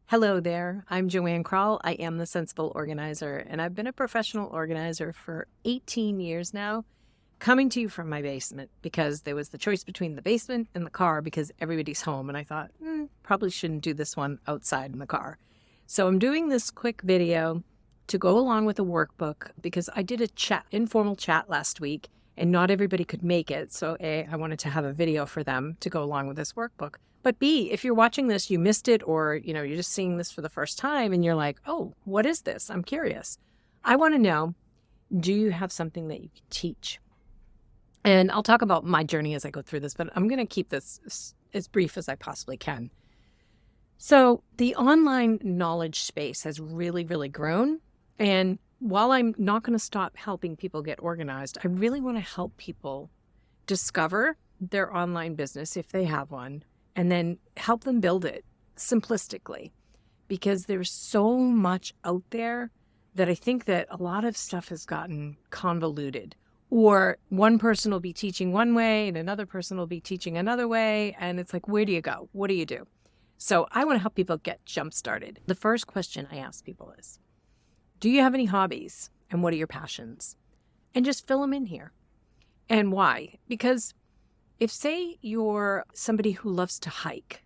Hello there, I'm Joanne Kroll. I am the Sensible Organizer, and I've been a professional organizer for 18 years now, coming to you from my basement because there was the choice between the basement and the car because everybody's home, and I thought, probably shouldn't do this one outside in the car. So I'm doing this quick video to go along with a workbook because I did a informal chat last week, and not everybody could make it. So A, I wanted to have a video for them to go along with this workbook. But B, if you're watching this, you missed it, or you're just seeing this for the first time and you're like, oh, what is this? I'm curious. I want to know, do you have something that you can teach? And I'll talk about my journey as I go through this, but I'm going to keep this as brief as I possibly can. So the online knowledge space has really, really grown. And while I'm not going to stop helping people get organized, I really want to help people discover their online business if they have one, and then help them build it simplistically, because there's so much out there that I think that a lot of stuff has gotten convoluted, or one person will be teaching one way and another person will be teaching another way. And it's like, where do you go? What do you do? So I want to help people get jump started. The first question I ask people is, do you have any hobbies, and what are your passions? And just fill them in here. And why? Because if, say, you're somebody who loves to hike,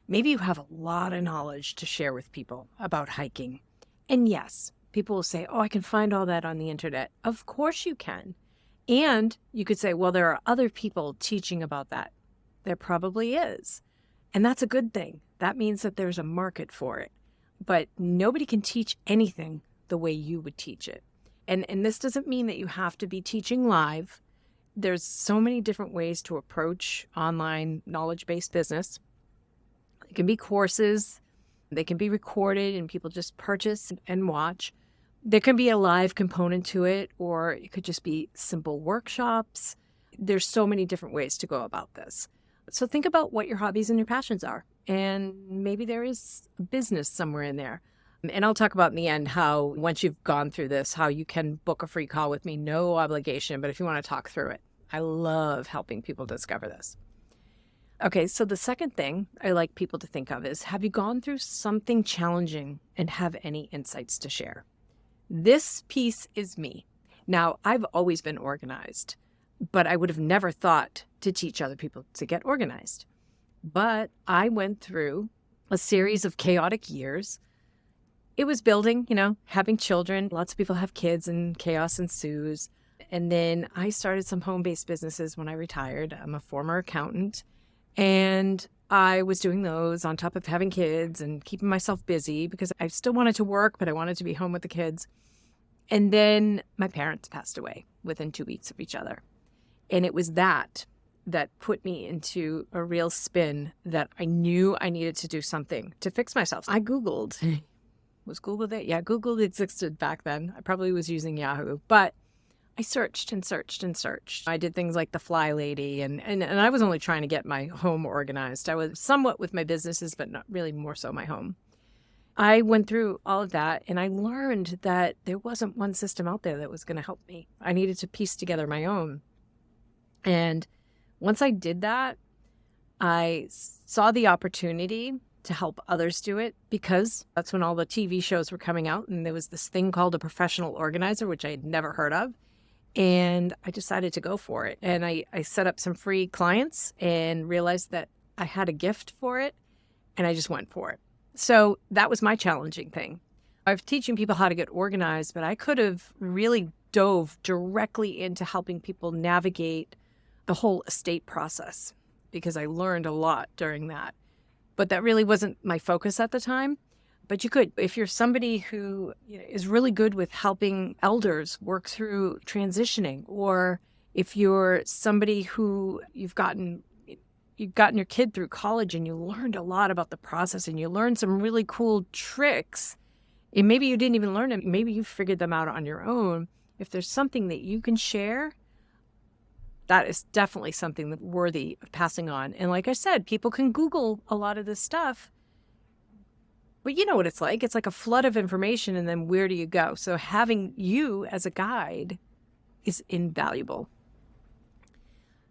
maybe you have a lot of knowledge to share with people about hiking. And yes, people will say, oh, I can find all that on the internet. Of course you can. And you could say, well, there are other people teaching about that. There probably is. And that's a good thing. That means that there's a market for it. But nobody can teach anything the way you would teach it. And this doesn't mean that you have to be teaching live. There's so many different ways to approach online knowledge-based business. It can be courses. They can be recorded and people just purchase and watch. There can be a live component to it, or it could just be simple workshops. There's so many different ways to go about this. So think about what your hobbies and your passions are. And maybe there is a business somewhere in there. And I'll talk about in the end how, once you've gone through this, how you can book a free call with me, no obligation, but if you want to talk through it. I love helping people discover this. Okay, so the second thing I like people to think of is, have you gone through something challenging and have any insights to share? This piece is me. Now, I've always been organized, but I would have never thought to teach other people to get organized. But I went through a series of chaotic years. It was building, having children. Lots of people have kids and chaos ensues. And then I started some home-based businesses when I retired. I'm a former accountant, and I was doing those on top of having kids and keeping myself busy because I still wanted to work, but I wanted to be home with the kids. And then my parents passed away within 2 weeks of each other. And it was that put me into a real spin that I knew I needed to do something to fix myself. I Googled. Was Google there? Yeah, Google existed back then. I probably was using Yahoo, but I searched and searched and searched. I did things like the Fly Lady, and I was only trying to get my home organized. I was somewhat with my businesses, but not really, more so my home. I went through all of that, and I learned that there wasn't one system out there that was going to help me. I needed to piece together my own. And once I did that, I saw the opportunity to help others do it, because that's when all the TV shows were coming out, and there was this thing called a professional organizer, which I had never heard of. And I decided to go for it. And I set up some free clients and realized that I had a gift for it, and I just went for it. So that was my challenging thing. I was teaching people how to get organized, but I could have really dove directly into helping people navigate the whole estate process, because I learned a lot during that. But that really wasn't my focus at the time. But you could, if you're somebody who is really good with helping elders work through transitioning, or if you're somebody who you've gotten your kid through college and you learned a lot about the process and you learned some really cool tricks, and maybe you didn't even learn them, maybe you figured them out on your own. If there's something that you can share, that is definitely something that's worthy of passing on. And like I said, people can Google a lot of this stuff, but you know what it's like. It's like a flood of information, and then where do you go? So having you as a guide is invaluable.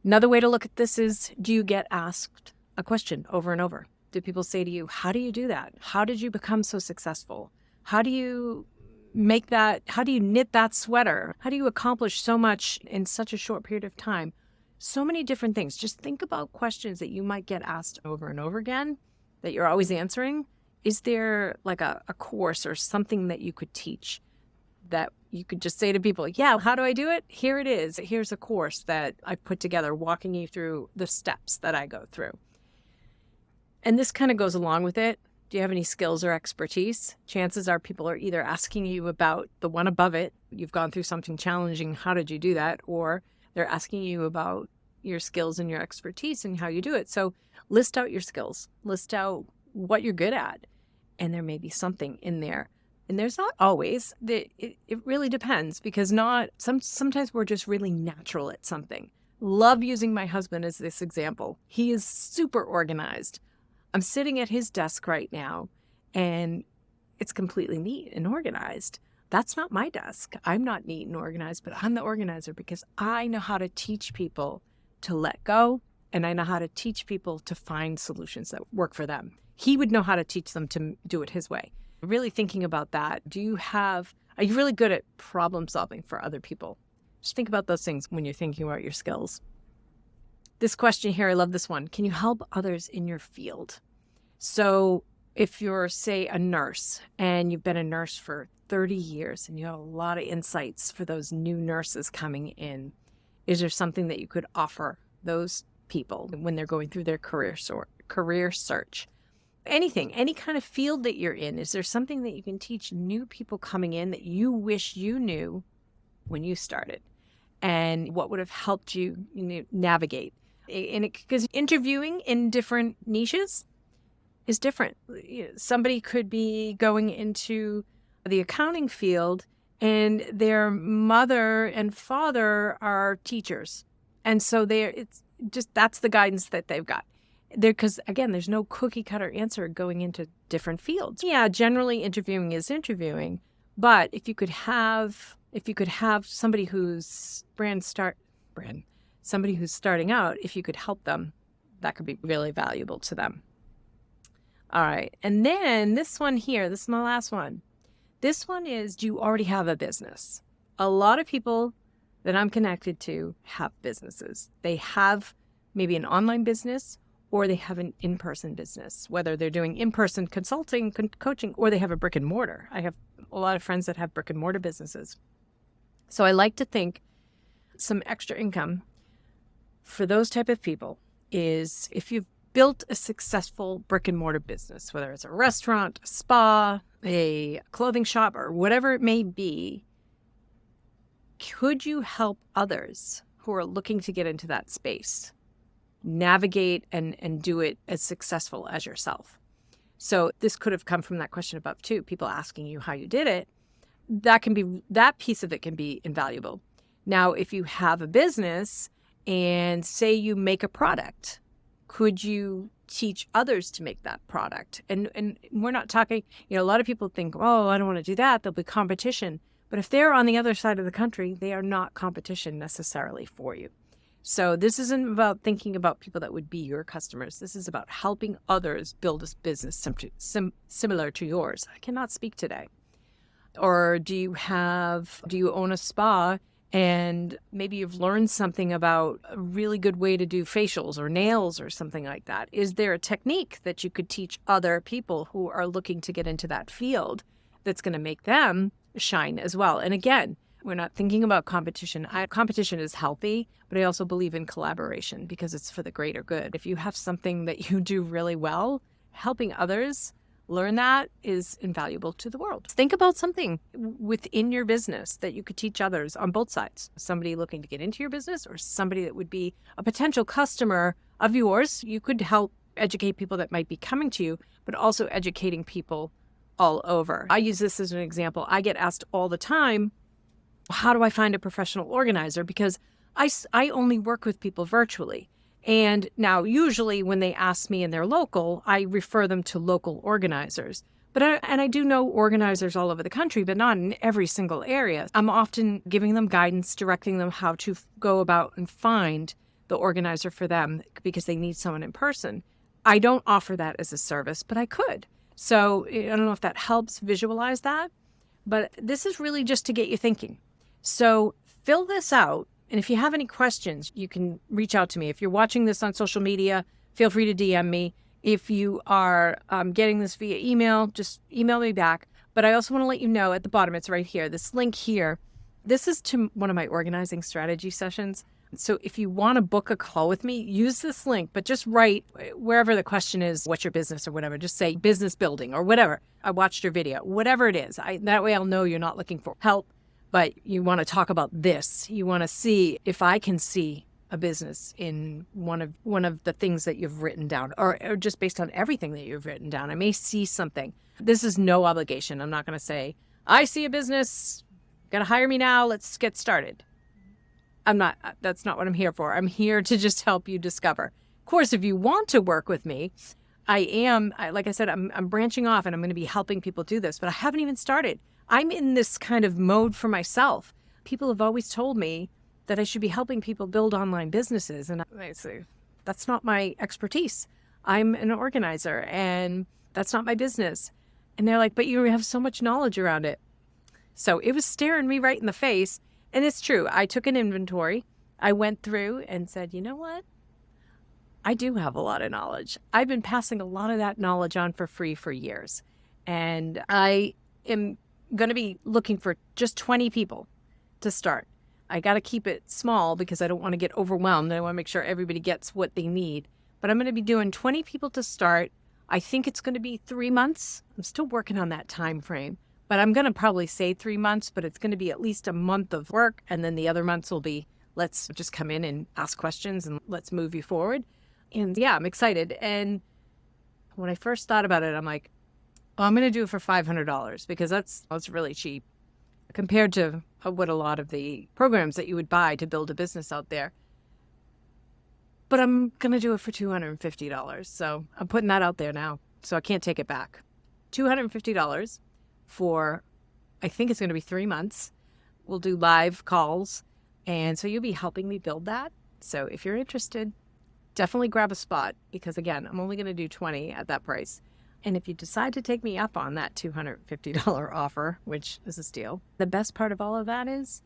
Another way to look at this is, do you get asked a question over and over? do people say to you, how do you do that? How did you become so successful? How do you knit that sweater? How do you accomplish so much in such a short period of time? So many different things. Just think about questions that you might get asked over and over again that you're always answering. Is there like a course or something that you could teach that you could just say to people, yeah, how do I do it? Here it is. Here's a course that I put together, walking you through the steps that I go through. And this kind of goes along with it. Do you have any skills or expertise? Chances are people are either asking you about the one above it. You've gone through something challenging. How did you do that? Or they're asking you about your skills and your expertise and how you do it. So list out your skills. List out what you're good at. And there may be something in there. And there's not always. It really depends, because sometimes we're just really natural at something. Love using my husband as this example. He is super organized. I'm sitting at his desk right now, and it's completely neat and organized. That's not my desk. I'm not neat and organized, but I'm the organizer because I know how to teach people to let go, and I know how to teach people to find solutions that work for them. He would know how to teach them to do it his way. Really thinking about that. Are you really good at problem solving for other people? Just think about those things when you're thinking about your skills. This question here, I love this one. Can you help others in your field? So if you're, say, a nurse and you've been a nurse for 30 years and you have a lot of insights for those new nurses coming in, is there something that you could offer those people when they're going through their career search? Anything, any kind of field that you're in, is there something that you can teach new people coming in that you wish you knew when you started? And what would have helped you navigate? Because interviewing in different niches is different. Somebody could be going into the accounting field and their mother and father are teachers. And so that's the guidance that they've got. Because again, there's no cookie cutter answer going into different fields. Yeah, generally interviewing is interviewing, but if you could have somebody who's somebody who's starting out, if you could help them, that could be really valuable to them. All right. And then this one here, this is my last one. This one is, do you already have a business? A lot of people that I'm connected to have businesses. They have maybe an online business, or they have an in-person business, whether they're doing in-person consulting, coaching, or they have a brick and mortar. I have a lot of friends that have brick and mortar businesses. So I like to think some extra income for those type of people is if you've built a successful brick and mortar business, whether it's a restaurant, a spa, a clothing shop, or whatever it may be, could you help others who are looking to get into that space navigate and do it as successful as yourself? So this could have come from that question above too, people asking you how you did it. That piece of it can be invaluable. Now, if you have a business and say you make a product, could you teach others to make that product? And we're not talking, a lot of people think, oh, I don't want to do that. There'll be competition. But if they're on the other side of the country, they are not competition necessarily for you. So this isn't about thinking about people that would be your customers. This is about helping others build a business similar to yours. I cannot speak today. Or do you own a spa and maybe you've learned something about a really good way to do facials or nails or something like that? Is there a technique that you could teach other people who are looking to get into that field that's going to make them shine as well? And again, we're not thinking about competition. Competition is healthy, but I also believe in collaboration because it's for the greater good. If you have something that you do really well, helping others learn that is invaluable to the world. Think about something within your business that you could teach others on both sides. Somebody looking to get into your business or somebody that would be a potential customer of yours. You could help educate people that might be coming to you, but also educating people all over. I use this as an example. I get asked all the time, how do I find a professional organizer? Because I only work with people virtually. And now usually when they ask me and they're local, I refer them to local organizers. But I do know organizers all over the country, but not in every single area. I'm often giving them guidance, directing them how to go about and find the organizer for them because they need someone in person. I don't offer that as a service, but I could. So I don't know if that helps visualize that, but this is really just to get you thinking. So fill this out. And if you have any questions, you can reach out to me. If you're watching this on social media, feel free to DM me. If you are getting this via email, just email me back. But I also want to let you know at the bottom, it's right here, this link here. This is to one of my organizing strategy sessions. So if you want to book a call with me, use this link, but just write wherever the question is, what's your business or whatever, just say business building or whatever. I watched your video, whatever it is. That way I'll know you're not looking for help, but you want to talk about this. You want to see if I can see a business in one of the things that you've written down, or just based on everything that you've written down. I may see something. This is no obligation. I'm not going to say, I see a business, got to hire me now, let's get started. That's not what I'm here for. I'm here to just help you discover. Of course, if you want to work with me, like I said, I'm branching off and I'm going to be helping people do this, but I haven't even started. I'm in this kind of mode for myself. People have always told me that I should be helping people build online businesses. And I say, that's not my expertise. I'm an organizer and that's not my business. And they're like, but you have so much knowledge around it. So it was staring me right in the face. And it's true. I took an inventory. I went through and said, you know what? I do have a lot of knowledge. I've been passing a lot of that knowledge on for free for years. And I am going to be looking for just 20 people to start. I got to keep it small because I don't want to get overwhelmed. I want to make sure everybody gets what they need. But I'm going to be doing 20 people to start. I think it's going to be 3 months. I'm still working on that time frame. But I'm going to probably say 3 months, but it's going to be at least a month of work. And then the other months will be, let's just come in and ask questions and let's move you forward. And yeah, I'm excited. And when I first thought about it, I'm like, well, I'm going to do it for $500 because that's really cheap compared to what a lot of the programs that you would buy to build a business out there. But I'm going to do it for $250. So I'm putting that out there now. So I can't take it back. $250 for, I think it's going to be 3 months. We'll do live calls. And so you'll be helping me build that. So if you're interested, definitely grab a spot because again, I'm only going to do 20 at that price. And if you decide to take me up on that $250 offer, which is a steal, the best part of all of that is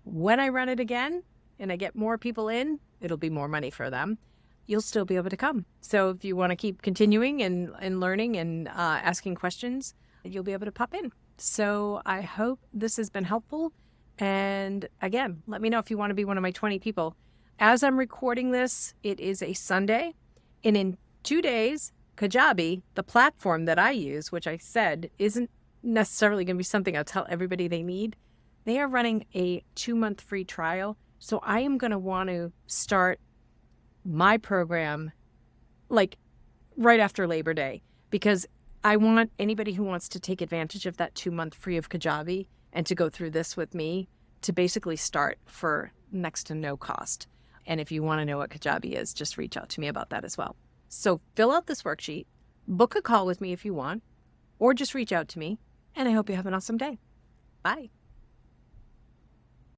when I run it again and I get more people in, it'll be more money for them. You'll still be able to come. So if you want to keep continuing and learning and asking questions, you'll be able to pop in. So I hope this has been helpful. And again, let me know if you want to be one of my 20 people. As I'm recording this, it is a Sunday. And in 2 days, Kajabi, the platform that I use, which I said isn't necessarily going to be something I'll tell everybody they need, they are running a 2-month free trial. So I am going to want to start my program like right after Labor Day because I want anybody who wants to take advantage of that 2-month free of Kajabi and to go through this with me to basically start for next to no cost. And if you want to know what Kajabi is, just reach out to me about that as well. So fill out this worksheet, book a call with me if you want, or just reach out to me. And I hope you have an awesome day. Bye.